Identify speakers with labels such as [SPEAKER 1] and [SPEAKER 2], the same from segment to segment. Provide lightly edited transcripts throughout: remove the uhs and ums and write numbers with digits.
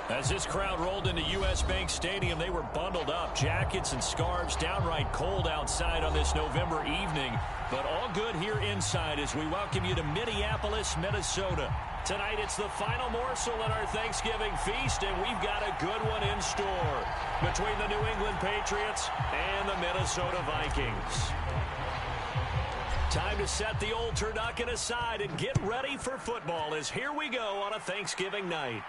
[SPEAKER 1] As this crowd rolled into U.S. Bank Stadium, they were bundled up, jackets and scarves, downright cold outside on this November evening. But all good here inside as we welcome you to Minneapolis, Minnesota. Tonight it's the final morsel in our Thanksgiving feast, and we've got a good one in store between the New England Patriots and the Minnesota Vikings. Time to set the old turducken aside and get ready for football as here we go on a Thanksgiving night.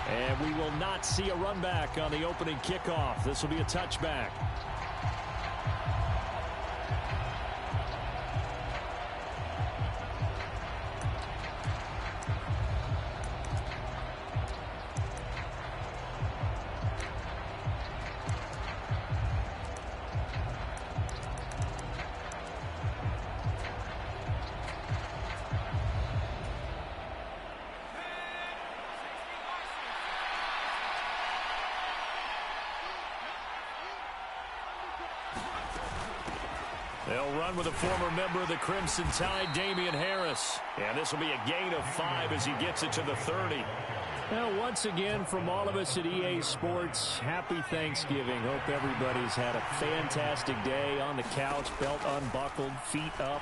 [SPEAKER 1] And we will not see a run back on the opening kickoff. This will be a touchback. They'll run with a former member of the Crimson Tide, Damian Harris. And this will be a gain of 5 as he gets it to the 30. Now, once again, from all of us at EA Sports, happy Thanksgiving. Hope everybody's had a fantastic day on the couch, belt unbuckled, feet up.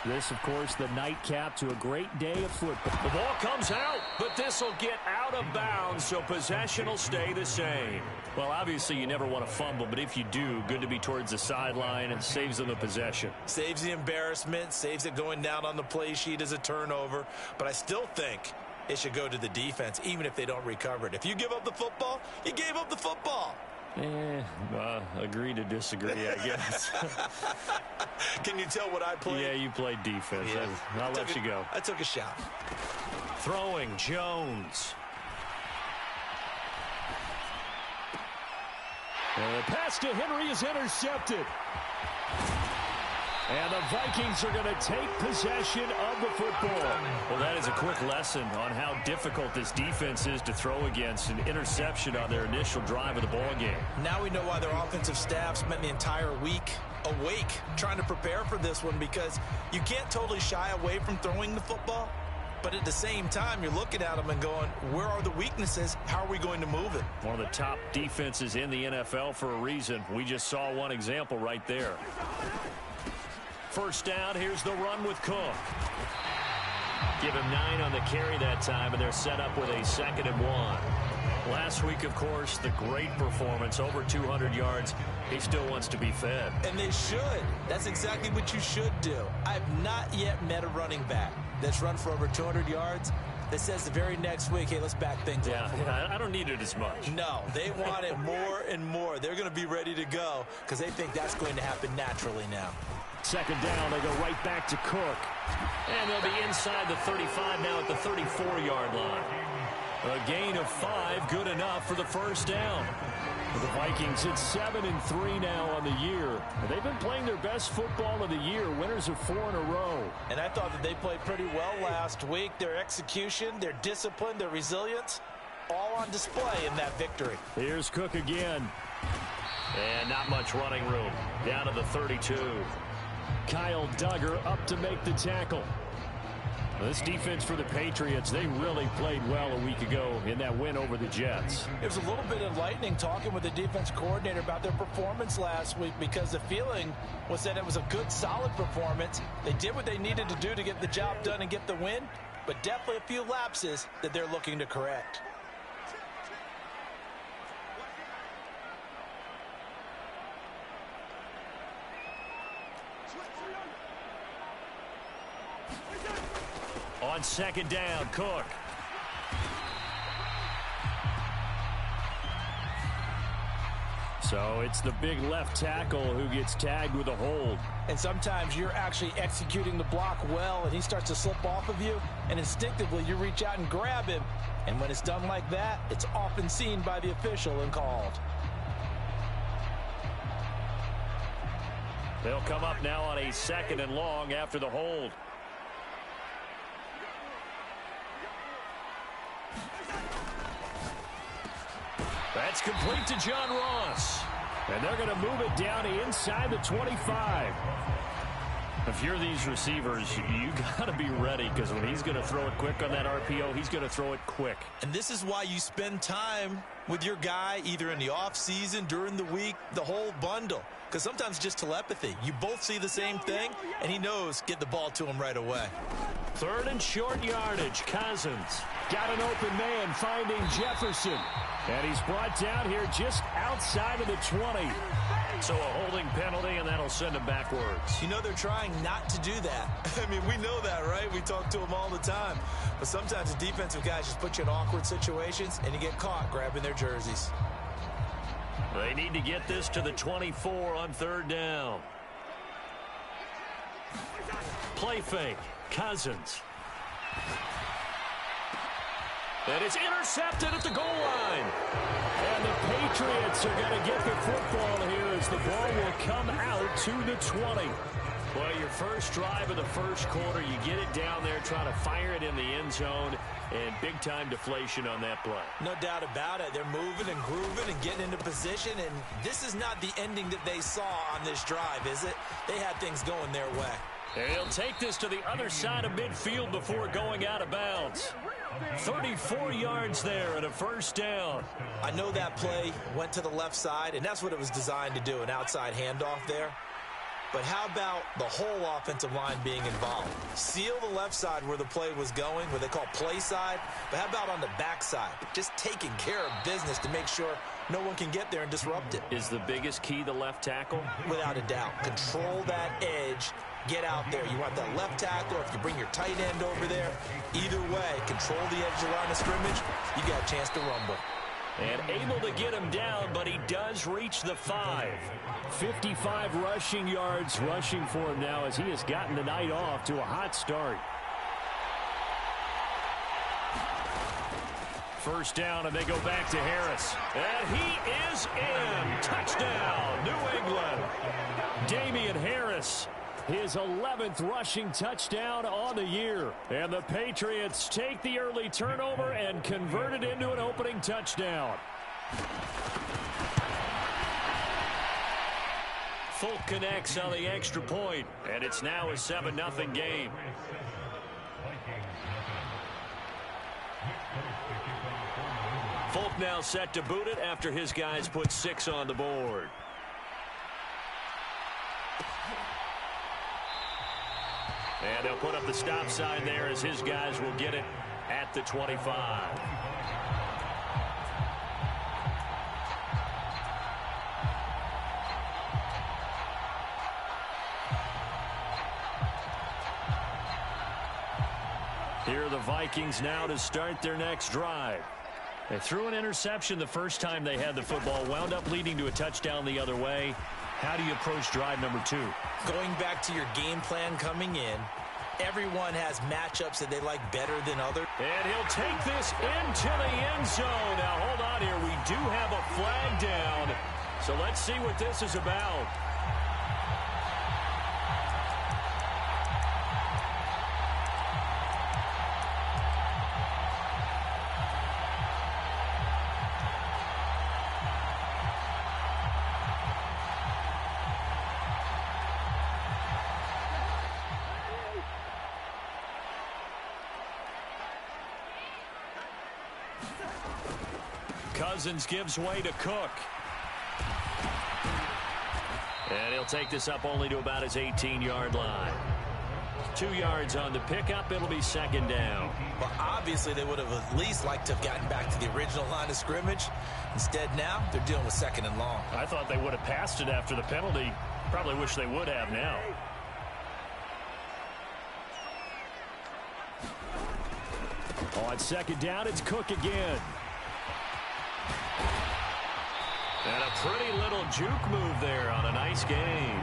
[SPEAKER 1] This, of course, the nightcap to a great day of football. The ball comes out, but this will get out of bounds, so possession will stay the same. Well, obviously, you never want to fumble, but if you do, good to be towards the sideline and saves them the possession.
[SPEAKER 2] Saves the embarrassment, saves it going down on the play sheet as a turnover, but I still think it should go to the defense, even if they don't recover it. If you give up the football, you gave up the football.
[SPEAKER 1] Agree to disagree, I guess.
[SPEAKER 2] Can you tell what I played?
[SPEAKER 1] Yeah, you played defense.
[SPEAKER 2] Yeah.
[SPEAKER 1] I'll let you go.
[SPEAKER 2] I took a shot.
[SPEAKER 1] Throwing, Jones. The pass to Henry is intercepted. And the Vikings are going to take possession of the football. Well, that is a quick lesson on how difficult this defense is to throw against. An interception on their initial drive of the ball game.
[SPEAKER 2] Now we know why their offensive staff spent the entire week awake trying to prepare for this one, because you can't totally shy away from throwing the football. But at the same time, you're looking at them and going, where are the weaknesses? How are we going to move it?
[SPEAKER 1] One of the top defenses in the NFL for a reason. We just saw one example right there. First down, here's the run with Cook. Give him 9 on the carry that time, and they're set up with a 2nd and 1. Last week, of course, the great performance, over 200 yards. He still wants to be fed.
[SPEAKER 2] And they should. That's exactly what you should do. I've not yet met a running back that's run for over 200 yards that says the very next week, hey, let's back things up.
[SPEAKER 1] Yeah, I don't need it as much.
[SPEAKER 2] No, they want it more and more. They're going to be ready to go because they think that's going to happen naturally now.
[SPEAKER 1] 2nd down, they go right back to Cook. And they'll be inside the 35 now at the 34-yard line. A gain of 5, good enough for the first down. For the Vikings, it's 7-3 now on the year. They've been playing their best football of the year, winners of 4 in a row.
[SPEAKER 2] And I thought that they played pretty well last week. Their execution, their discipline, their resilience, all on display in that victory.
[SPEAKER 1] Here's Cook again. And not much running room. Down to the 32. Kyle Duggar up to make the tackle. This defense for the Patriots, they really played well a week ago in that win over the Jets.
[SPEAKER 2] It was a little bit enlightening talking with the defense coordinator about their performance last week, because the feeling was that it was a good, solid performance. They did what they needed to do to get the job done and get the win, but definitely a few lapses that they're looking to correct.
[SPEAKER 1] On 2nd down, Cook. So it's the big left tackle who gets tagged with a hold.
[SPEAKER 2] And sometimes you're actually executing the block well, and he starts to slip off of you, and instinctively you reach out and grab him. And when it's done like that, it's often seen by the official and called.
[SPEAKER 1] They'll come up now on a 2nd and long after the hold. That's complete to John Ross. And they're going to move it down to inside the 25. If you're these receivers, you got to be ready, because when he's going to throw it quick on that RPO, he's going to throw it quick.
[SPEAKER 2] And this is why you spend time with your guy either in the offseason, during the week, the whole bundle. Because sometimes it's just telepathy. You both see the same thing, and he knows get the ball to him right away.
[SPEAKER 1] 3rd and short yardage. Cousins got an open man finding Jefferson. And he's brought down here just outside of the 20. So a holding penalty, and that'll send him backwards.
[SPEAKER 2] You know they're trying not to do that. I mean, we know that, right? We talk to them all the time. But sometimes the defensive guys just put you in awkward situations, and you get caught grabbing their jerseys.
[SPEAKER 1] They need to get this to the 24 on 3rd down. Play fake. Cousins. And it's intercepted at the goal line. And the Patriots are going to get the football here as the ball will come out to the 20. Well, your first drive of the first quarter, you get it down there, try to fire it in the end zone, and big-time deflation on that play.
[SPEAKER 2] No doubt about it. They're moving and grooving and getting into position, and this is not the ending that they saw on this drive, is it? They had things going their way.
[SPEAKER 1] And he'll take this to the other side of midfield before going out of bounds. 34 yards there and a first down.
[SPEAKER 2] I know that play went to the left side, and that's what it was designed to do, an outside handoff there. But how about the whole offensive line being involved? Seal the left side where the play was going, where they call play side. But how about on the back side? Just taking care of business to make sure no one can get there and disrupt it.
[SPEAKER 1] Is the biggest key the left tackle?
[SPEAKER 2] Without a doubt. Control that edge. Get out there. You want that left tackle, if you bring your tight end over there. Either way, control the edge of the line of scrimmage. You got a chance to rumble.
[SPEAKER 1] And able to get him down, but he does reach the 5. 55 rushing yards rushing for him now as he has gotten the night off to a hot start. First down, and they go back to Harris. And he is in. Touchdown, New England. Damian Harris, his 11th rushing touchdown on the year. And the Patriots take the early turnover and convert it into an opening touchdown. Folk connects on the extra point, and it's now a 7-0 game. Folk now set to boot it after his guys put 6 on the board. And they'll put up the stop sign there as his guys will get it at the 25. Here are the Vikings now to start their next drive. They threw an interception the first time they had the football, wound up leading to a touchdown the other way. How do you approach drive number 2?
[SPEAKER 2] Going back to your game plan coming in, everyone has matchups that they like better than others.
[SPEAKER 1] And he'll take this into the end zone. Now, hold on here. We do have a flag down. So let's see what this is about. Cousins gives way to Cook. And he'll take this up only to about his 18-yard line. 2 yards on the pickup. It'll be second down.
[SPEAKER 2] Well, obviously, they would have at least liked to have gotten back to the original line of scrimmage. Instead, now, they're dealing with second and long.
[SPEAKER 1] I thought they would have passed it after the penalty. Probably wish they would have now. On second down, it's Cook again. And a pretty little juke move there on a nice game.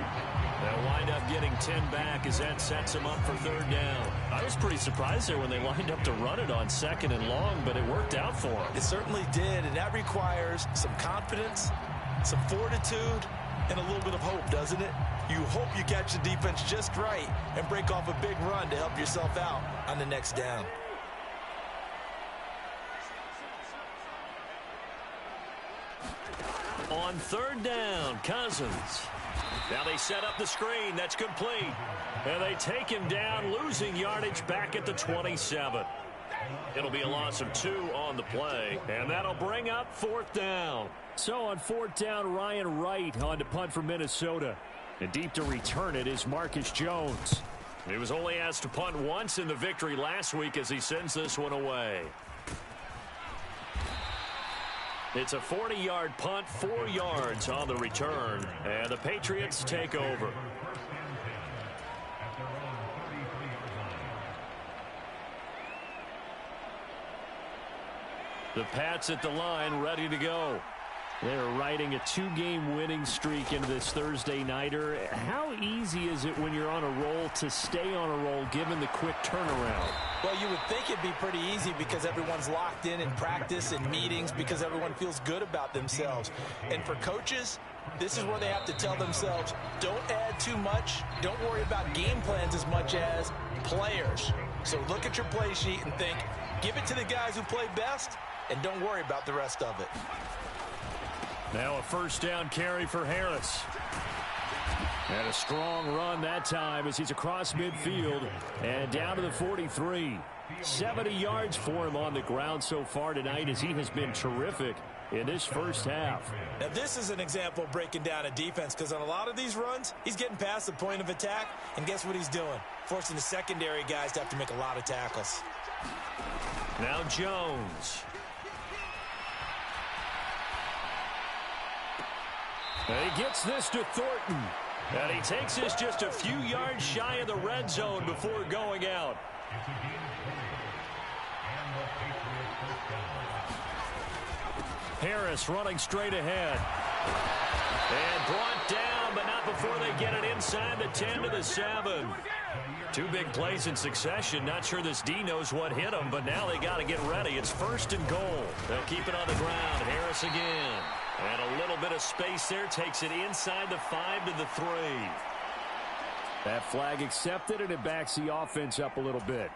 [SPEAKER 1] They'll wind up getting 10 back as that sets them up for third down. I was pretty surprised there when they lined up to run it on second and long, but it worked out for them.
[SPEAKER 2] It certainly did, and that requires some confidence, some fortitude, and a little bit of hope, doesn't it? You hope you catch the defense just right and break off a big run to help yourself out on the next down.
[SPEAKER 1] On third down, Cousins. Now they set up the screen. That's complete. And they take him down, losing yardage back at the 27. It'll be a loss of 2 on the play, and that'll bring up 4th down.
[SPEAKER 3] So on 4th down, Ryan Wright on to punt for Minnesota. And deep to return it is Marcus Jones.
[SPEAKER 1] He was only asked to punt once in the victory last week as he sends this one away. It's a 40-yard punt, 4 yards on the return, and the Patriots take over. The Pats at the line, ready to go.
[SPEAKER 3] They're riding a 2-game winning streak into this Thursday nighter. How easy is it when you're on a roll to stay on a roll given the quick turnaround?
[SPEAKER 2] Well, you would think it'd be pretty easy because everyone's locked in practice and meetings because everyone feels good about themselves. And for coaches, this is where they have to tell themselves, don't add too much. Don't worry about game plans as much as players. So look at your play sheet and think, give it to the guys who play best and don't worry about the rest of it.
[SPEAKER 3] Now a 1st down carry for Harris. And a strong run that time as he's across midfield and down to the 43. 70 yards for him on the ground so far tonight as he has been terrific in this first half.
[SPEAKER 2] Now this is an example of breaking down a defense because on a lot of these runs, he's getting past the point of attack, and guess what he's doing? Forcing the secondary guys to have to make a lot of tackles.
[SPEAKER 1] Now Jones.
[SPEAKER 3] And he gets this to Thornton.
[SPEAKER 1] And he takes this just a few yards shy of the red zone before going out.
[SPEAKER 3] Harris running straight ahead.
[SPEAKER 1] And brought down, but not before they get it inside the 10 to the 7. 2 big plays in succession. Not sure this D knows what hit him, but now they got to get ready. It's 1st and goal. They'll keep it on the ground. Harris again. And a little bit of space there. Takes it inside the 5 to the 3.
[SPEAKER 3] That flag accepted, and it backs the offense up a little bit.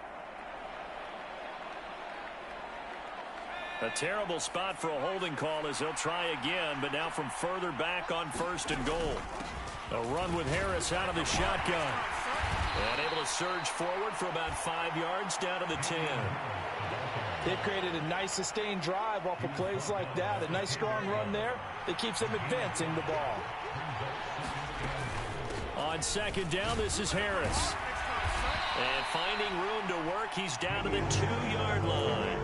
[SPEAKER 1] A terrible spot for a holding call as he'll try again, but now from further back on 1st and goal.
[SPEAKER 3] A run with Harris out of the shotgun.
[SPEAKER 1] And able to surge forward for about 5 yards down to the 10.
[SPEAKER 2] They've created a nice sustained drive off of plays like that. A nice strong run there that keeps them advancing the ball.
[SPEAKER 3] On 2nd down, this is Harris.
[SPEAKER 1] And finding room to work, he's down to the 2-yard line.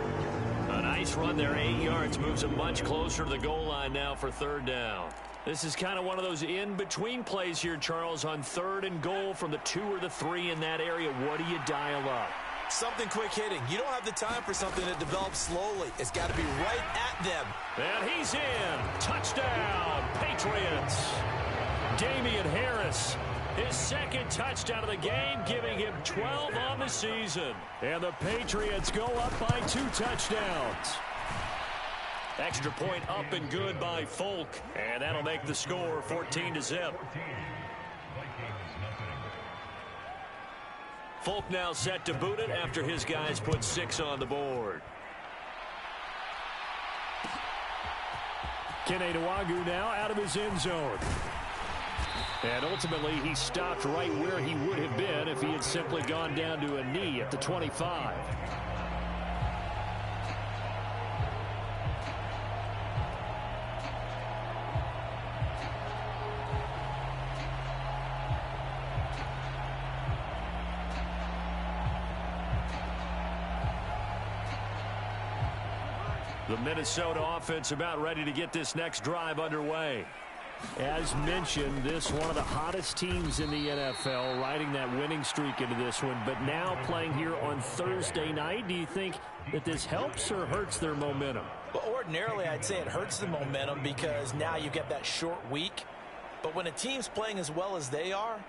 [SPEAKER 1] A nice run there, 8 yards, moves him much closer to the goal line now for 3rd down. This is kind of one of those in-between plays here, Charles, on 3rd and goal from the 2 or the 3 in that area. What do you dial up?
[SPEAKER 2] Something quick hitting. You don't have the time for something that develops slowly. It's got to be right at them.
[SPEAKER 1] And he's in. Touchdown, Patriots.
[SPEAKER 3] Damian Harris,
[SPEAKER 1] his 2nd touchdown of the game, giving him 12 on the season.
[SPEAKER 3] And the Patriots go up by 2 touchdowns.
[SPEAKER 1] Extra point up and good by Folk. And that'll make the score 14-0. Folk now set to boot it after his guys put 6 on the board.
[SPEAKER 3] Kene Nwangwu now out of his end zone. And ultimately, he stopped right where he would have been if he had simply gone down to a knee at the 25.
[SPEAKER 1] The Minnesota offense about ready to get this next drive underway.
[SPEAKER 3] As mentioned, this one of the hottest teams in the NFL, riding that winning streak into this one, but now playing here on Thursday night. Do you think that this helps or hurts their momentum?
[SPEAKER 2] Well, ordinarily, I'd say it hurts the momentum because now you get that short week. But when a team's playing as well as they are,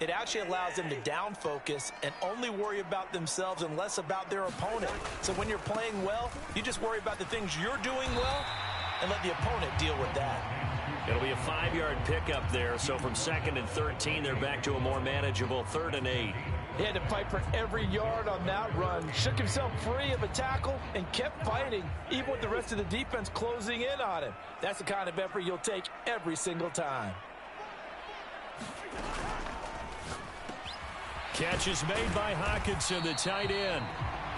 [SPEAKER 2] it actually allows them to down focus and only worry about themselves and less about their opponent. So when you're playing well, you just worry about the things you're doing well and let the opponent deal with that.
[SPEAKER 1] It'll be a 5-yard pickup there, so from 2nd and 13, they're back to a more manageable 3rd and 8.
[SPEAKER 2] He had to fight for every yard on that run, shook himself free of a tackle, and kept fighting, even with the rest of the defense closing in on him. That's the kind of effort you'll take every single time.
[SPEAKER 1] Catch is made by Hawkinson, the tight end.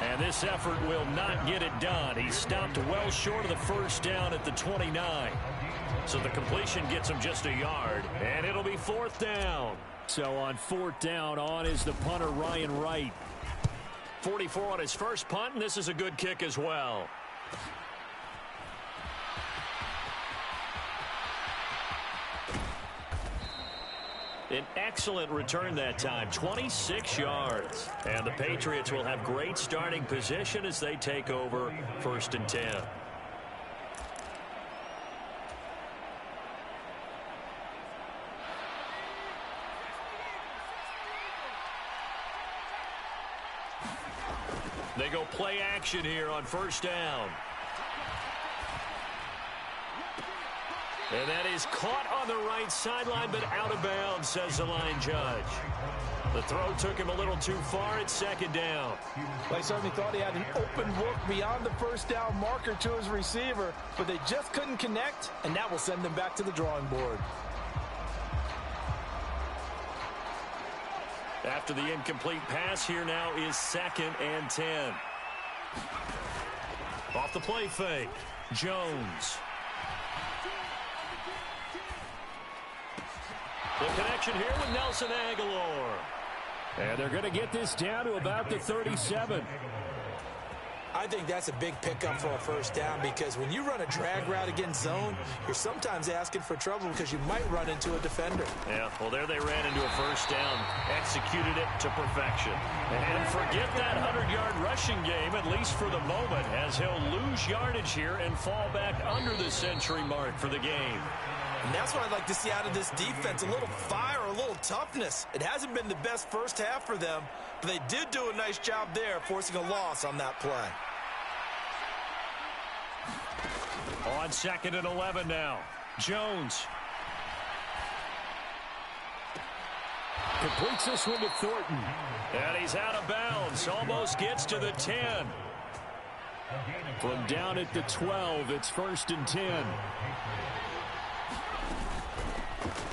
[SPEAKER 1] And this effort will not get it done. He stopped well short of the first down at the 29. So the completion gets him just a yard, and it'll be fourth down.
[SPEAKER 3] So on fourth down, on is the punter, Ryan Wright.
[SPEAKER 1] 44 on his first punt, and this is a good kick as well. An excellent return that time, 26 yards. And the Patriots will have great starting position as they take over 1st and 10. They go play action here on 1st down. And that is caught on the right sideline, but out of bounds, says the line judge. The throw took him a little too far at 2nd down.
[SPEAKER 2] They certainly thought he had an open look beyond the 1st down marker to his receiver, but they just couldn't connect, and that will send them back to the drawing board.
[SPEAKER 1] After the incomplete pass, here now is 2nd and 10. Off the play fake, Jones. The connection here with Nelson Aguilar.
[SPEAKER 3] And they're going to get this down to about the 37.
[SPEAKER 2] I think that's a big pickup for a 1st down, because when you run a drag route against zone, you're sometimes asking for trouble because you might run into a defender.
[SPEAKER 1] Yeah, well, there they ran into a 1st down, executed it to perfection. And forget that 100-yard rushing game, at least for the moment, as he'll lose yardage here and fall back under the century mark for the game.
[SPEAKER 2] And that's what I'd like to see out of this defense, a little fire, a little toughness. It hasn't been the best first half for them, but they did do a nice job there, forcing a loss on that play.
[SPEAKER 1] On 2nd and 11 now, Jones.
[SPEAKER 3] Completes this one to Thornton.
[SPEAKER 1] And he's out of bounds, almost gets to the 10.
[SPEAKER 3] From down at the 12, it's 1st and 10.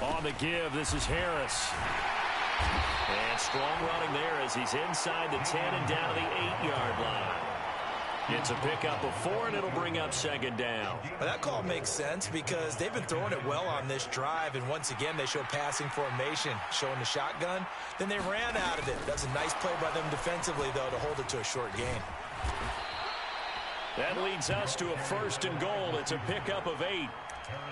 [SPEAKER 1] On the give, this is Harris. And strong running there as he's inside the 10 and down to the 8-yard line. It's a pickup of 4, and it'll bring up 2nd down.
[SPEAKER 2] Well, that call makes sense because they've been throwing it well on this drive, and once again they show passing formation, showing the shotgun. Then they ran out of it. That's a nice play by them defensively, though, to hold it to a short gain.
[SPEAKER 1] That leads us to a 1st and goal. It's a pickup of 8.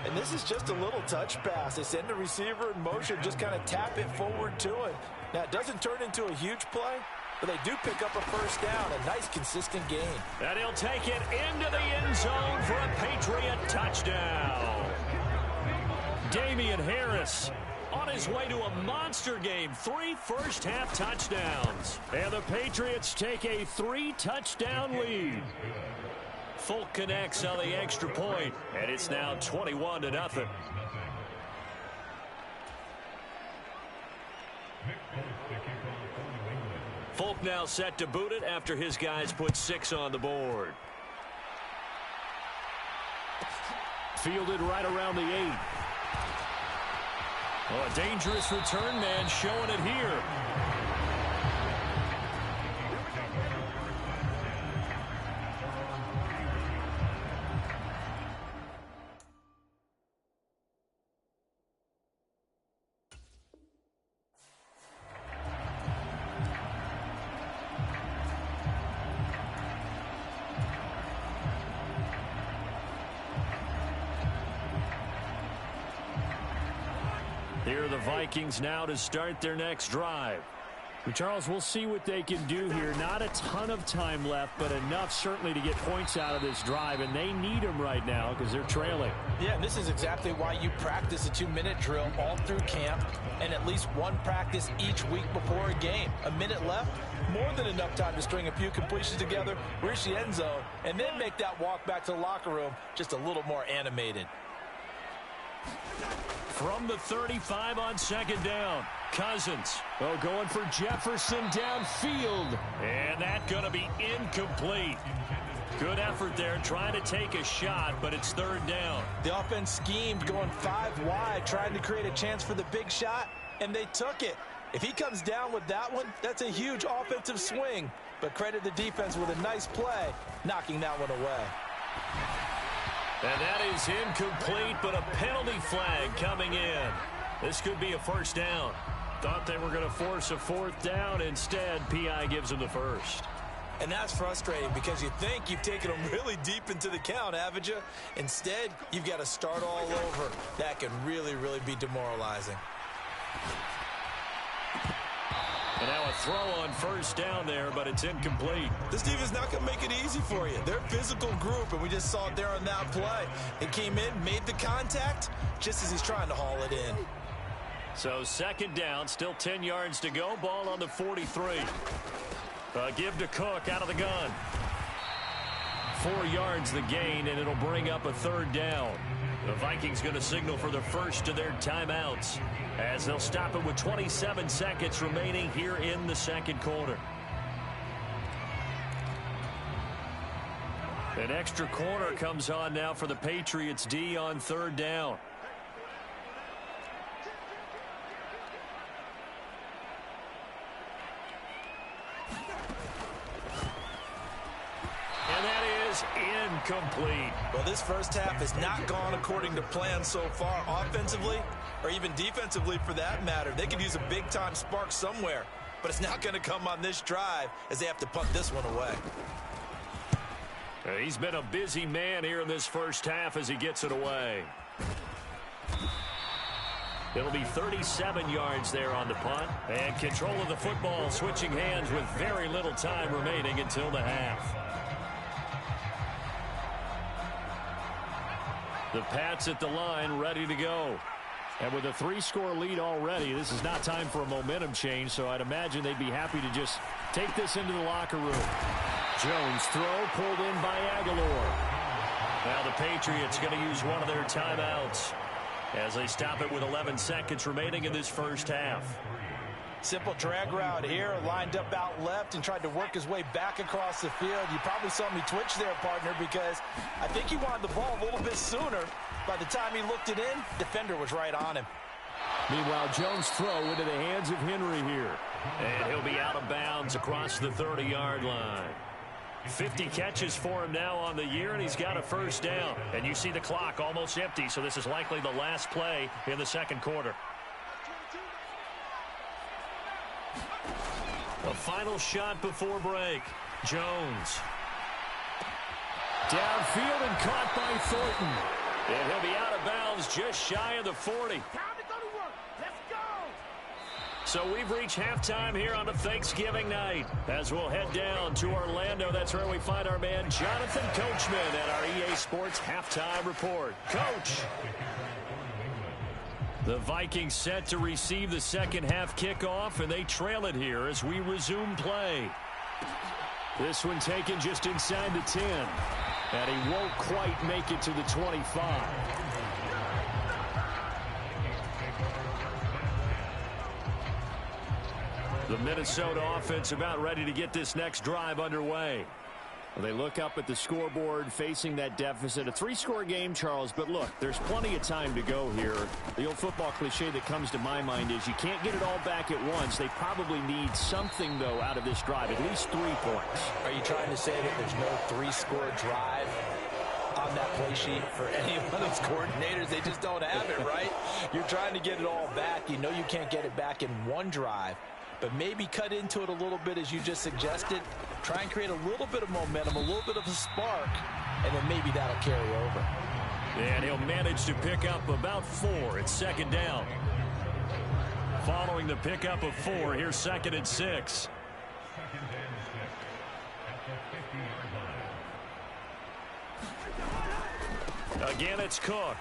[SPEAKER 2] And this is just a little touch pass. They send the receiver in motion, just kind of tap it forward to it. Now, it doesn't turn into a huge play, but they do pick up a 1st down, a nice, consistent gain.
[SPEAKER 1] And he'll take it into the end zone for a Patriot touchdown. Damian Harris on his way to a monster game. 3 first-half touchdowns. And the Patriots take a 3-touchdown lead. Folk connects on the extra point, and it's now 21-0. Folk now set to boot it after his guys put 6 on the board.
[SPEAKER 3] Fielded right around the 8.
[SPEAKER 1] Oh, a dangerous return man showing it here. Here are the Vikings now to start their next drive.
[SPEAKER 3] Charles, we'll see what they can do here. Not a ton of time left, but enough certainly to get points out of this drive, and they need them right now because they're trailing.
[SPEAKER 2] Yeah, and this is exactly why you practice a 2-minute drill all through camp and at least one practice each week before a game. A minute left, more than enough time to string a few completions together, reach the end zone, and then make that walk back to the locker room just a little more animated.
[SPEAKER 1] From the 35 on 2nd down, Cousins.
[SPEAKER 3] Oh, going for Jefferson downfield.
[SPEAKER 1] And that's going to be incomplete. Good effort there, trying to take a shot, but it's 3rd down.
[SPEAKER 2] The offense schemed, going 5 wide, trying to create a chance for the big shot. and they took it. If he comes down with that one, that's a huge offensive swing. But credit the defense with a nice play, knocking that one away.
[SPEAKER 1] And that is incomplete, but a penalty flag coming in. This could be a first down. Thought they were going to force a fourth down. Instead, P.I. gives them the first.
[SPEAKER 2] And that's frustrating because you think you've taken them really deep into the count, haven't you? Instead, you've got to start all over. That can really, really be demoralizing.
[SPEAKER 1] And now a throw on first down there, but it's incomplete.
[SPEAKER 2] This defense is not going to make it easy for you. They're a physical group, and we just saw it there on that play. They came in, made the contact, just as he's trying to haul it in.
[SPEAKER 1] So second down, still 10 yards to go. Ball on the 43. Give to Cook out of the gun. 4 yards the gain, and it'll bring up a third down. The Vikings going to signal for the first of their timeouts as they'll stop it with 27 seconds remaining here in the second quarter. An extra corner comes on now for the Patriots D on third down. And that is incomplete.
[SPEAKER 2] Well, this first half has not gone according to plan so far, offensively or even defensively for that matter. They could use a big-time spark somewhere, but it's not going to come on this drive as they have to punt this one away.
[SPEAKER 1] He's been a busy man here in this first half as he gets it away. It'll be 37 yards there on the punt. And control of the football switching hands with very little time remaining until the half. The Pats at the line ready to go. And with a 3-score lead already, this is not time for a momentum change, so I'd imagine they'd be happy to just take this into the locker room. Jones throw pulled in by Aguilar. Now the Patriots going to use one of their timeouts as they stop it with 11 seconds remaining in this first half.
[SPEAKER 2] Simple drag route here, lined up out left and tried to work his way back across the field. You probably saw me twitch there, partner, because I think he wanted the ball a little bit sooner. By the time he looked it in, defender was right on him.
[SPEAKER 1] Meanwhile, Jones' throw into the hands of Henry here. And he'll be out of bounds across the 30-yard line. 50 catches for him now on the year, and he's got a first down. And you see the clock almost empty, so this is likely the last play in the second quarter. A final shot before break. Jones. Downfield and caught by Thornton. And he'll be out of bounds just shy of the 40. So we've reached halftime here on a Thanksgiving night. As we'll head down to Orlando, that's where we find our man Jonathan Coachman at our EA Sports Halftime Report. Coach. The Vikings set to receive the second half kickoff, and they trail it here as we resume play. This one taken just inside the 10. And he won't quite make it to the 25. The Minnesota offense about ready to get this next drive underway. They look up at the scoreboard facing that deficit. A 3-score game, Charles, but look, there's plenty of time to go here. The old football cliche that comes to my mind is you can't get it all back at once. They probably need something, though, out of this drive, at least 3 points.
[SPEAKER 2] Are you trying to say that there's no 3-score drive on that play sheet for any one of those coordinators? They just don't have it, right? You're trying to get it all back. You know you can't get it back in one drive. But maybe cut into it a little bit as you just suggested. Try and create a little bit of momentum, a little bit of a spark, and then maybe that'll carry over.
[SPEAKER 1] And he'll manage to pick up about 4. It's second down. Following the pickup of 4, here's second and 6. Again, it's Cook.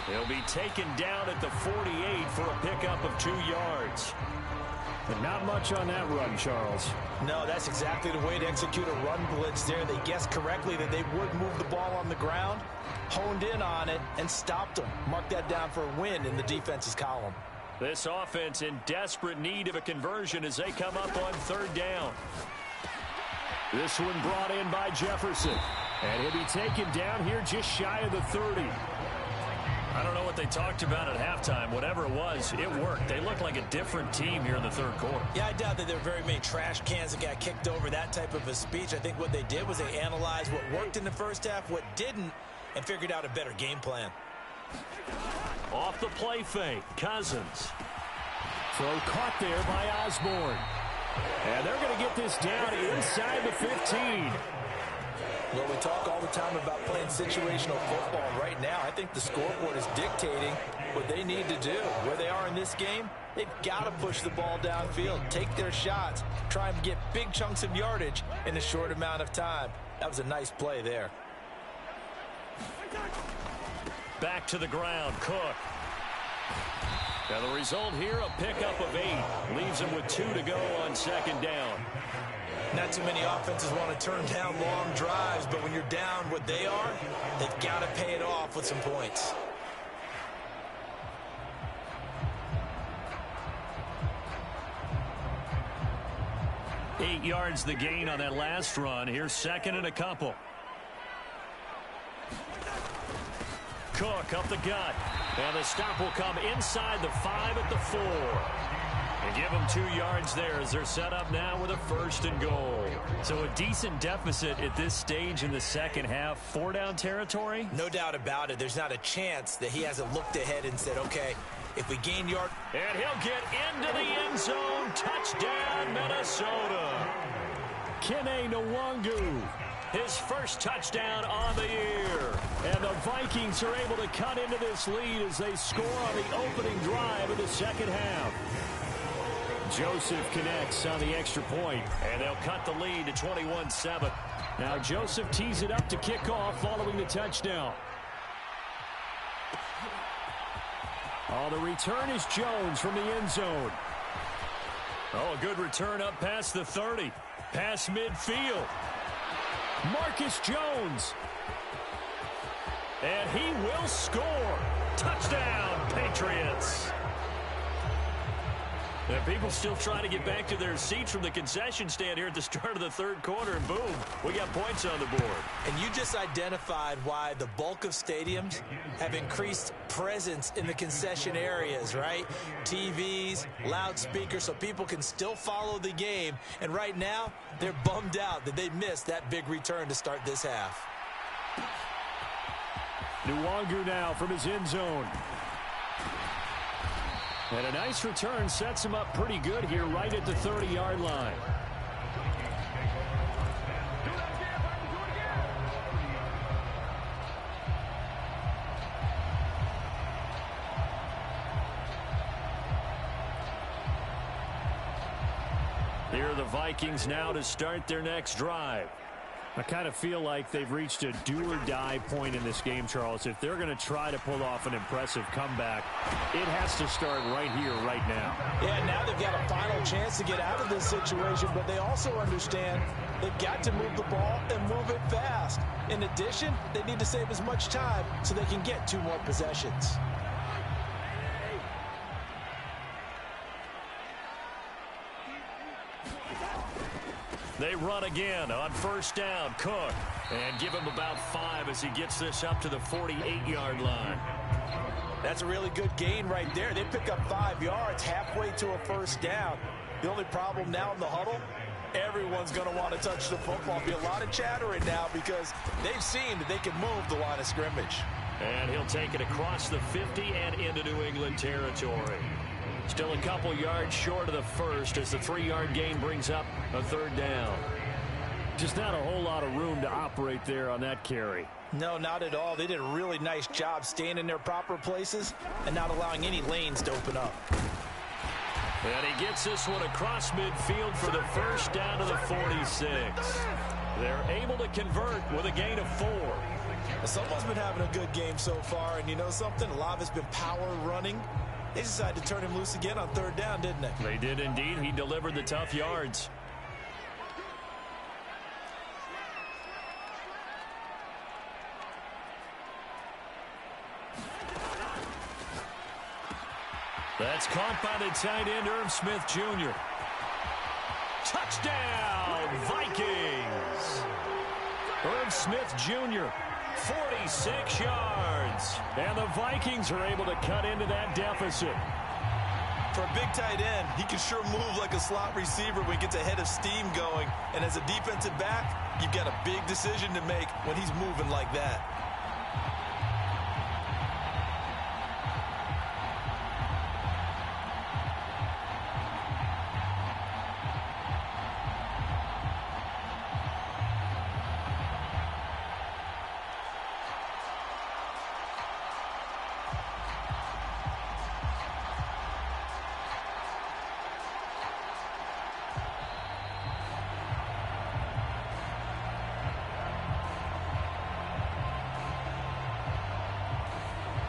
[SPEAKER 1] He'll be taken down at the 48 for a pickup of 2 yards.
[SPEAKER 3] But not much on that run, Charles.
[SPEAKER 2] No, that's exactly the way to execute a run blitz there. They guessed correctly that they would move the ball on the ground, honed in on it, and stopped them. Mark that down for a win in the defense's column.
[SPEAKER 1] This offense in desperate need of a conversion as they come up on third down. This one brought in by Jefferson. And he'll be taken down here just shy of the 30. I don't know what they talked about at halftime. Whatever it was, it worked. They looked like a different team here in the third quarter.
[SPEAKER 2] Yeah, I doubt that there were very many trash cans that got kicked over, that type of a speech. I think what they did was they analyzed what worked in the first half, what didn't, and figured out a better game plan.
[SPEAKER 1] Off the play fake, Cousins. Throw caught there by Osborne. And they're going to get this down inside the 15.
[SPEAKER 2] Well, we talk all the time about playing situational football. Right now, I think the scoreboard is dictating what they need to do. Where they are in this game, they've got to push the ball downfield, take their shots, try and get big chunks of yardage in a short amount of time. That was a nice play there.
[SPEAKER 1] Back to the ground, Cook. Now the result here, a pickup of 8. Leaves him with 2 to go on second down.
[SPEAKER 2] Not too many offenses want to turn down long drives, but when you're down what they are, they've got to pay it off with some points.
[SPEAKER 1] Eight yards the gain on that last run. Here's second and a couple. Cook up the gut. And the stop will come inside the 5 at the 4. And give them 2 yards there as they're set up now with a first and goal. So a decent deficit at this stage in the second half. 4-down territory?
[SPEAKER 2] No doubt about it. There's not a chance that he hasn't looked ahead and said, okay, if we gain yard.
[SPEAKER 1] And he'll get into the end zone. Touchdown, Minnesota. Kene Nwangu. His first touchdown on the year. And the Vikings are able to cut into this lead as they score on the opening drive of the second half. Joseph connects on the extra point, and they'll cut the lead to 21-7. Now Joseph tees it up to kick off following the touchdown. Oh, the return is Jones from the end zone. Oh, a good return up past the 30. Past midfield. Marcus Jones. And he will score. Touchdown, Patriots. And people still trying to get back to their seats from the concession stand here at the start of the third quarter, and boom, we got points on the board.
[SPEAKER 2] And you just identified why the bulk of stadiums have increased presence in the concession areas, right? TVs, loudspeakers, so people can still follow the game. And right now, they're bummed out that they missed that big return to start this half.
[SPEAKER 1] Nwangu now from his end zone. And a nice return sets him up pretty good here right at the 30-yard line. Here are the Vikings now to start their next drive. I kind of feel like they've reached a do-or-die point in this game, Charles. If they're going to try to pull off an impressive comeback, it has to start right here, right now.
[SPEAKER 2] Yeah, now they've got a final chance to get out of this situation, but they also understand they've got to move the ball and move it fast. In addition, they need to save as much time so they can get 2 more possessions.
[SPEAKER 1] They run again on first down. Cook. And give him about 5 as he gets this up to the 48-yard line.
[SPEAKER 2] That's a really good gain right there. They pick up 5 yards halfway to a first down. The only problem now in the huddle, everyone's going to want to touch the football. Be a lot of chattering now because they've seen that they can move the line of scrimmage.
[SPEAKER 1] And he'll take it across the 50 and into New England territory. Still a couple yards short of the first as the 3-yard gain brings up a third down. Just not a whole lot of room to operate there on that carry.
[SPEAKER 2] No, not at all. They did a really nice job staying in their proper places and not allowing any lanes to open up.
[SPEAKER 1] And he gets this one across midfield for the first down to the 46. They're able to convert with a gain of 4.
[SPEAKER 2] Someone's been having a good game so far, and you know something? A lot of it's been power running. They decided to turn him loose again on third down, didn't they?
[SPEAKER 1] They did indeed. He delivered the tough yards. That's caught by the tight end, Irv Smith Jr. Touchdown, Vikings! Irv Smith Jr., 46 yards. And the Vikings are able to cut into that deficit.
[SPEAKER 2] For a big tight end, he can sure move like a slot receiver when he gets a head of steam going. And as a defensive back, you've got a big decision to make when he's moving like that.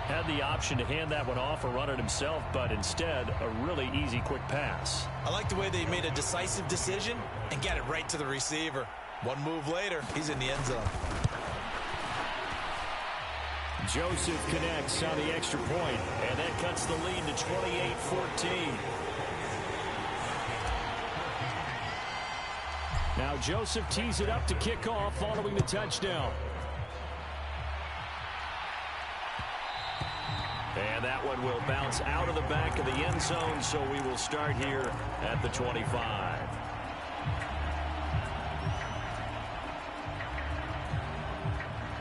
[SPEAKER 1] Had the option to hand that one off or run it himself, but instead a really easy quick pass.
[SPEAKER 2] I like the way they made a decisive decision and got it right to the receiver. One move later, he's in the end zone.
[SPEAKER 1] Joseph connects on the extra point, and that cuts the lead to 28-14. Now Joseph tees it up to kick off following the touchdown. And that one will bounce out of the back of the end zone, so we will start here at the 25.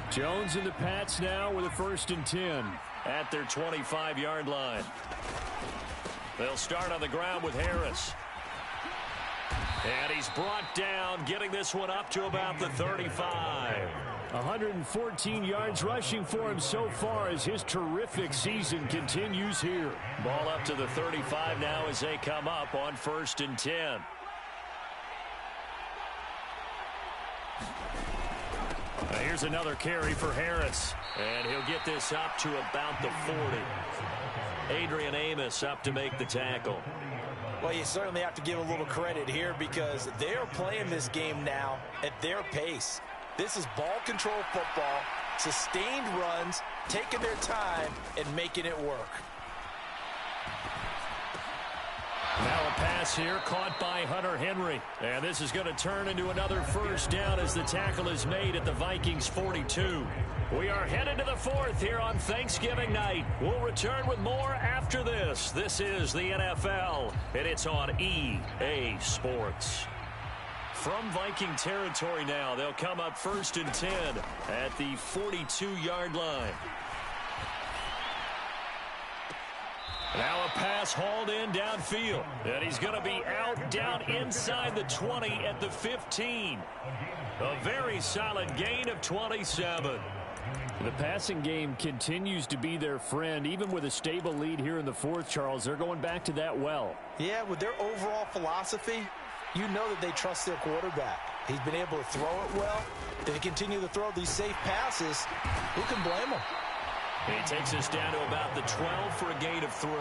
[SPEAKER 1] Jones and the Pats now with a 1st and 10 at their 25-yard line. They'll start on the ground with Harris. And he's brought down, getting this one up to about the 35. 114 yards rushing for him so far as his terrific season continues here. Ball up to the 35 now as they come up on 1st and 10. Here's another carry for Harris. And he'll get this up to about the 40. Adrian Amos up to make the tackle.
[SPEAKER 2] Well, you certainly have to give a little credit here because they're playing this game now at their pace. This is ball control football, sustained runs, taking their time, and making it work.
[SPEAKER 1] Now a pass here caught by Hunter Henry. And this is going to turn into another 1st down as the tackle is made at the Vikings 42. We are headed to the 4th here on Thanksgiving night. We'll return with more after this. This is the NFL, and it's on EA Sports. From Viking territory now, they'll come up 1st and 10 at the 42-yard line. Now a pass hauled in downfield. And he's going to be out down inside the 20 at the 15. A very solid gain of 27. The passing game continues to be their friend. Even with a stable lead here in the 4th, Charles, they're going back to that well.
[SPEAKER 2] Yeah, with their overall philosophy, you know that they trust their quarterback. He's been able to throw it well. If they continue to throw these safe passes, who can blame them?
[SPEAKER 1] He takes us down to about the 12 for a gain of 3.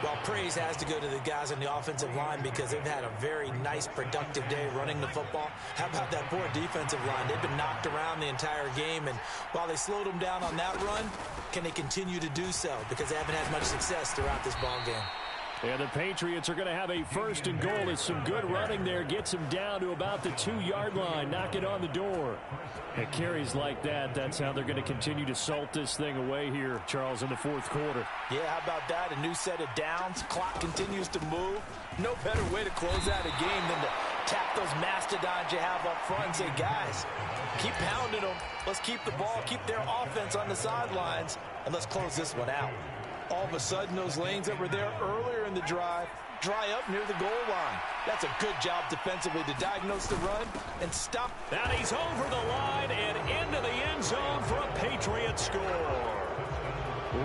[SPEAKER 2] Well, praise has to go to the guys on the offensive line because they've had a very nice, productive day running the football. How about that poor defensive line? They've been knocked around the entire game, and while they slowed them down on that run, can they continue to do so? Because they haven't had much success throughout this ball game.
[SPEAKER 1] And the Patriots are going to have a 1st and goal as some good running there gets them down to about the 2-yard line. Knock it on the door. It carries like that. That's how they're going to continue to salt this thing away here, Charles, in the 4th quarter.
[SPEAKER 2] Yeah, how about that? A new set of downs. Clock continues to move. No better way to close out a game than to tap those mastodons you have up front and say, guys, keep pounding them. Let's keep the ball, keep their offense on the sidelines, and let's close this one out. All of a sudden, those lanes that were there earlier in the drive dry up near the goal line. That's a good job defensively to diagnose the run and stop.
[SPEAKER 1] And he's over the line and into the end zone for a Patriot score.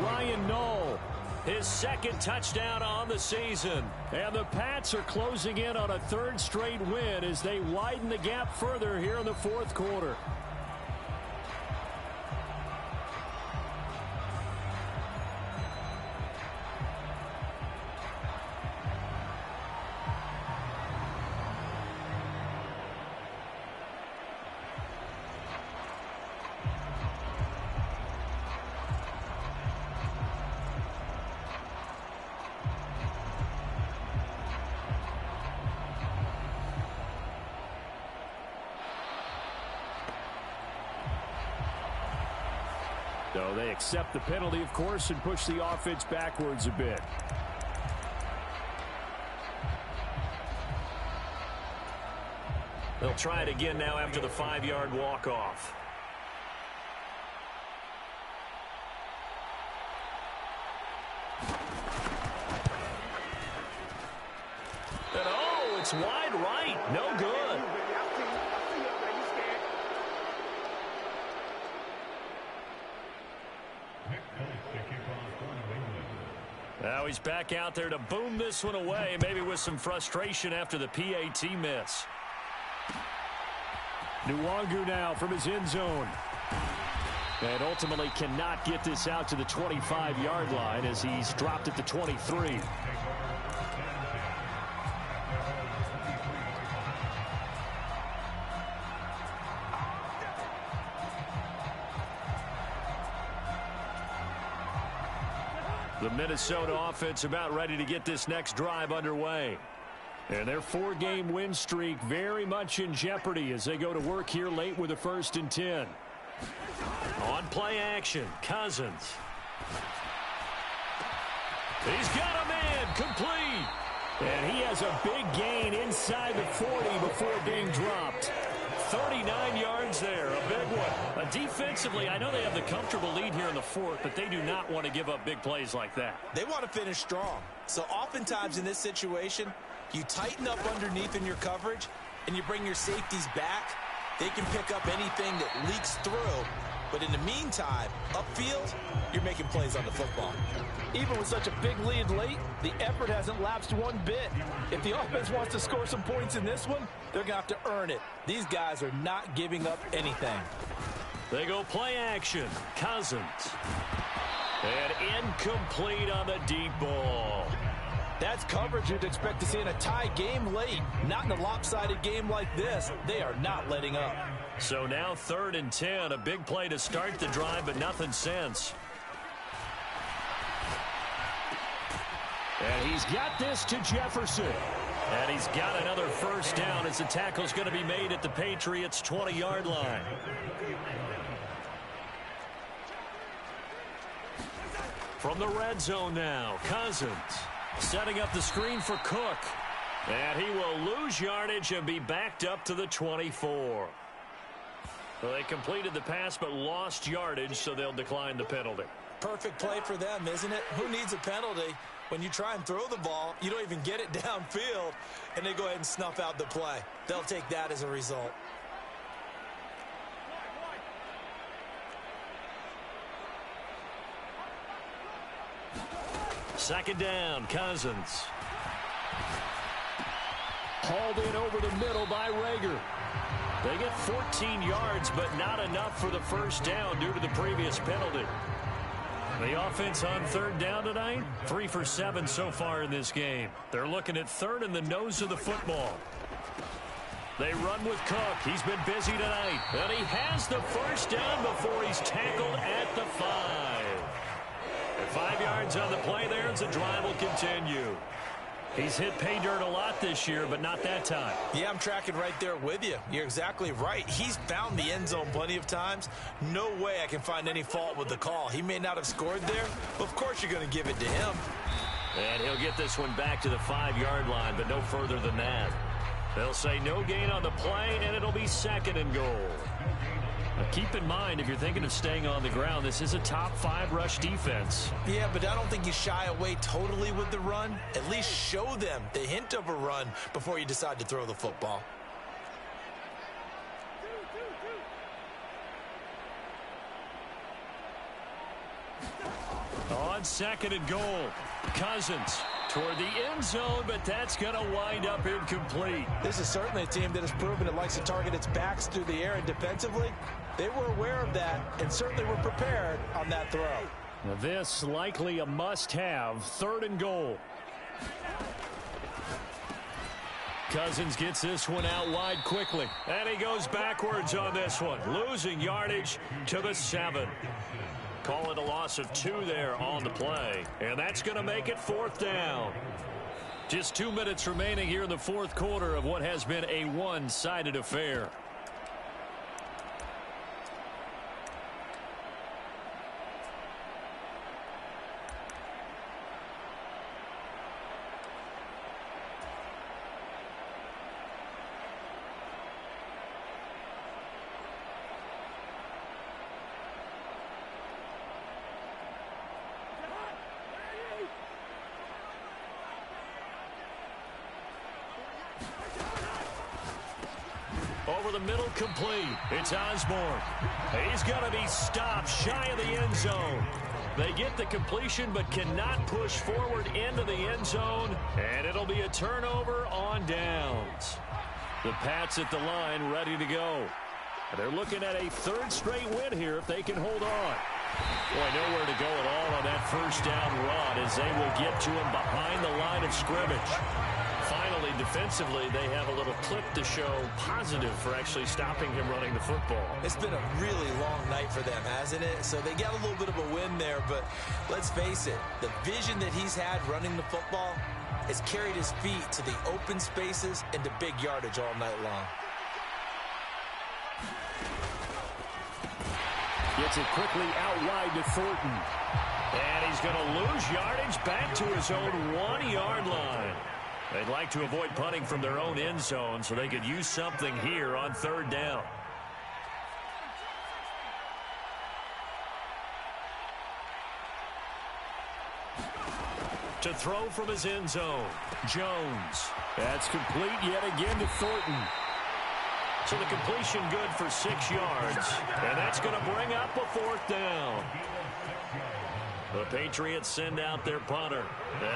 [SPEAKER 1] Ryan Knoll, his 2nd touchdown on the season. And the Pats are closing in on a 3rd straight win as they widen the gap further here in the 4th quarter. So they accept the penalty, of course, and push the offense backwards a bit. They'll try it again now after the 5-yard walk-off. And oh, it's wide right. No good. Now he's back out there to boom this one away, maybe with some frustration after the PAT miss. Nwangu now from his end zone. And ultimately cannot get this out to the 25-yard line as he's dropped at the 23. The Minnesota offense about ready to get this next drive underway. And their 4-game win streak very much in jeopardy as they go to work here late with a 1st and 10. On play action, Cousins. He's got a man, complete. And he has a big gain inside the 40 before being dropped. 39 yards there, a big one. Defensively, I know they have the comfortable lead here in the 4th, but they do not want to give up big plays like that.
[SPEAKER 2] They want to finish strong. So oftentimes in this situation, you tighten up underneath in your coverage, and you bring your safeties back. They can pick up anything that leaks through. But in the meantime, upfield, you're making plays on the football.
[SPEAKER 4] Even with such a big lead late, the effort hasn't lapsed one bit. If the offense wants to score some points in this one, they're going to have to earn it. These guys are not giving up anything.
[SPEAKER 1] They go play action. Cousins. And incomplete on the deep ball.
[SPEAKER 4] That's coverage you'd expect to see in a tie game late. Not in a lopsided game like this. They are not letting up.
[SPEAKER 1] So now 3rd and 10. A big play to start the drive, but nothing since. And he's got this to Jefferson. And he's got another 1st down as the tackle's going to be made at the Patriots' 20-yard line. From the red zone now, Cousins setting up the screen for Cook. And he will lose yardage and be backed up to the 24. Well, they completed the pass but lost yardage, so they'll decline the penalty.
[SPEAKER 2] Perfect play for them, isn't it? Who needs a penalty? When you try and throw the ball, you don't even get it downfield, and they go ahead and snuff out the play. They'll take that as a result.
[SPEAKER 1] Second down, Cousins. Hauled in over the middle by Rager. They get 14 yards, but not enough for the 1st down due to the previous penalty. The offense on 3rd down tonight, 3 for 7 so far in this game. They're looking at 3rd in the nose of the football. They run with Cook. He's been busy tonight. And he has the 1st down before he's tackled at the 5. And 5 yards on the play there as the drive will continue. He's hit pay dirt a lot this year, but not that time.
[SPEAKER 2] Yeah, I'm tracking right there with you. You're exactly right. He's found the end zone plenty of times. No way I can find any fault with the call. He may not have scored there, but of course you're going to give it to him.
[SPEAKER 1] And he'll get this one back to the 5-yard line, but no further than that. They'll say no gain on the play, and it'll be 2nd and goal. Now keep in mind, if you're thinking of staying on the ground, this is a top 5 rush defense.
[SPEAKER 2] Yeah, but I don't think you shy away totally with the run. At least show them the hint of a run before you decide to throw the football.
[SPEAKER 1] On 2nd and goal, Cousins toward the end zone, but that's going to wind up incomplete.
[SPEAKER 4] This is certainly a team that has proven it likes to target its backs through the air, and defensively, they were aware of that and certainly were prepared on that throw.
[SPEAKER 1] Now this likely a must-have, 3rd and goal. Cousins gets this one out wide quickly, and he goes backwards on this one, losing yardage to the 7. Call it a loss of 2 there on the play, and that's going to make it 4th down. Just 2 minutes remaining here in the 4th quarter of what has been a one-sided affair. Over the middle, complete. It's Osborne. He's going to be stopped shy of the end zone. They get the completion but cannot push forward into the end zone, and it'll be a turnover on downs. The Pats at the line ready to go. They're looking at a third straight win here if they can hold on. Boy, nowhere to go at all on that first down run as they will get to him behind the line of scrimmage. Finally, defensively, they have a little clip to show positive for actually stopping him running the football.
[SPEAKER 2] It's been a really long night for them, hasn't it? So they got a little bit of a win there, but let's face it, the vision that he's had running the football has carried his feet to the open spaces and to big yardage all night long.
[SPEAKER 1] Gets it quickly out wide to Thornton. And he's going to lose yardage back to his own 1-yard line. They'd like to avoid punting from their own end zone so they could use something here on third down. To throw from his end zone, Jones. That's complete yet again to Thornton. So the completion good for 6 yards. And that's going to bring up a fourth down. The Patriots send out their punter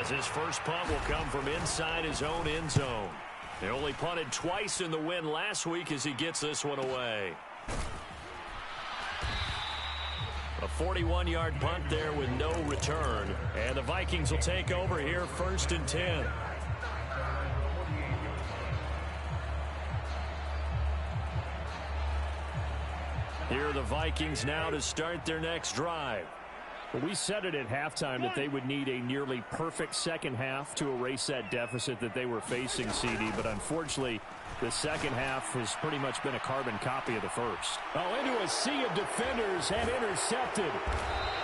[SPEAKER 1] as his first punt will come from inside his own end zone. They only punted twice in the win last week as he gets this one away. A 41-yard punt there with no return. And the Vikings will take over here 1st and 10. Here are the Vikings now to start their next drive.
[SPEAKER 3] Well, we said it at halftime that they would need a nearly perfect second half to erase that deficit that they were facing, CD. But unfortunately, the second half has pretty much been a carbon copy of the first.
[SPEAKER 1] Oh, into a sea of defenders and intercepted.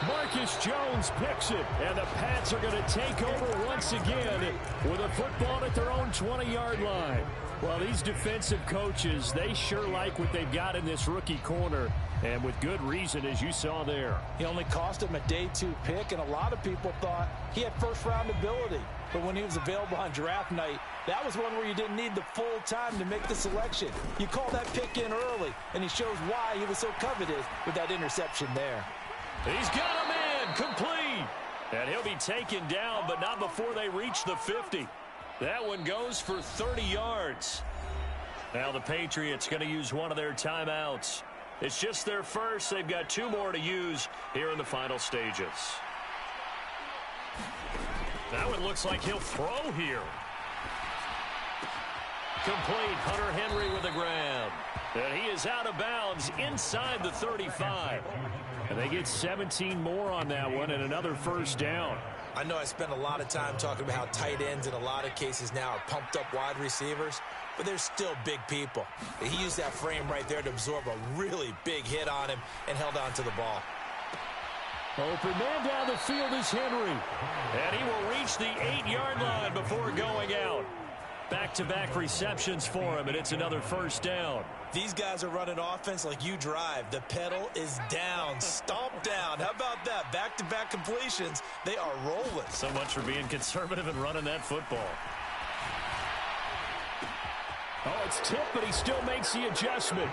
[SPEAKER 1] Marcus Jones picks it, and the Pats are going to take over once again with a football at their own 20-yard line. Well, these defensive coaches, they sure like what they've got in this rookie corner, and with good reason, as you saw there.
[SPEAKER 2] He only cost him a day 2 pick, and a lot of people thought he had first-round ability. But when he was available on draft night, that was one where you didn't need the full time to make the selection. You call that pick in early, and he shows why he was so coveted with that interception there.
[SPEAKER 1] He's got a man, complete. And he'll be taken down, but not before they reach the 50. That one goes for 30 yards. Now the Patriots going to use one of their timeouts. It's just their first. They've got 2 more to use here in the final stages. That one looks like he'll throw here. Complete. Hunter Henry with a grab. And he is out of bounds inside the 35.
[SPEAKER 3] And they get 17 more on that one and another first down.
[SPEAKER 2] I know I spent a lot of time talking about how tight ends in a lot of cases now are pumped up wide receivers, but they're still big people. He used that frame right there to absorb a really big hit on him and held on to the ball.
[SPEAKER 1] Open man down the field is Henry. And he will reach the 8-yard line before going out. Back-to-back receptions for him, and it's another first down.
[SPEAKER 2] These guys are running offense like you drive. The pedal is down, stomp down. How about that? Back-to-back completions. They are rolling.
[SPEAKER 1] So much for being conservative and running that football.
[SPEAKER 3] Oh, it's tipped, but he still makes the adjustment.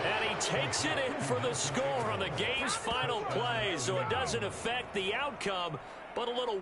[SPEAKER 1] And he takes it in for the score on the game's final play, so it doesn't affect the outcome, but a little